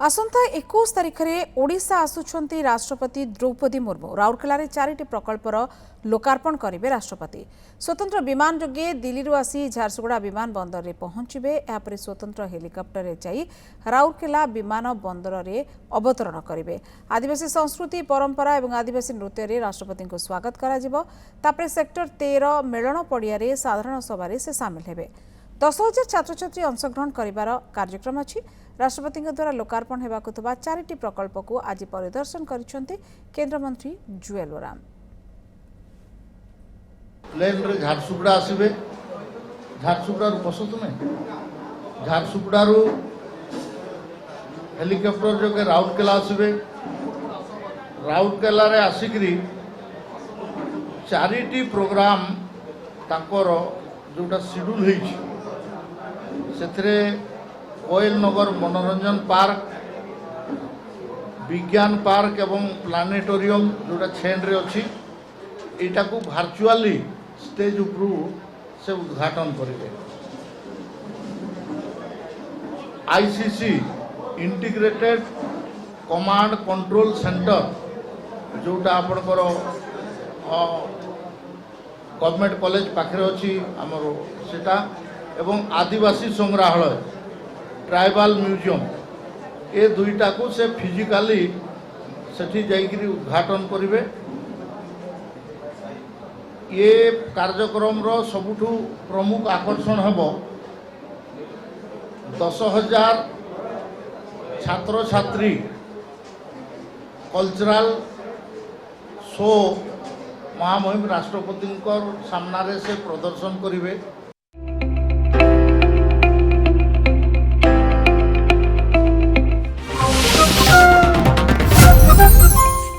आसंता 21 तारिख में ओडिशा आसुछंती राष्ट्रपति द्रौपदी मुर्मू राउरकेला रे 4टी प्रकल्पर लोकार्पण करेंगे राष्ट्रपति। स्वतंत्र विमान जोगे दिल्ली आसी झारसुगुड़ा विमान बंदर में पहुंचे। यापर स्वतंत्र हेलिकप्टर जाई राउरकेला विमान बंदर में अवतरण करेंगे। आदिवासी संस्कृति परंपरा और आदिवासी नृत्य रे राष्ट्रपति को स्वागत करा। सेक्टर 13 मेलन पड़िया साधारण सभा से सामिल हेबे। 10,000 छात्र छात्री अंशग्रहण करिवार कार्यक्रम अछि। राष्ट्रपति द्वारा लोकार्पण हेबाकु थबा 4टी प्रकल्प को आज परिदर्शन करिसेंति केंद्र मंत्री जुएल ओराम। प्लेन रे झारसुगुड़ा आसबे, झारसुगुड़ा बस तुमे झारसुगुड़ा हेलिकप्टर जोगे राउरकेला आसबे, राउरकेला रे आसिकरी 4टी प्रोग्राम तांकर जोटा शेड्यूल होइछि सेथरे कोयल नगर मनोरंजन पार्क, विज्ञान पार्क एवं प्लानेटोरियम जोटा छेन रे अछि एटा को वर्चुअली स्टेज उपरू से उद्घाटन करेंगे। ICC integrated command control centre जोटा आपणकर गवर्नमेंट कॉलेज पाखे अच्छी आमर सेटा एवं आदिवासी संग्रहालय ट्राइबल म्यूजियम ए दुईटा को से फिजिकली सेठी जाइकरी उद्घाटन करेंगे। ये कार्यक्रम रो सबुठु प्रमुख आकर्षण हेबो 10,000 छात्र छात्री कल्चरल शो महामहिम राष्ट्रपति सामने से प्रदर्शन करेंगे।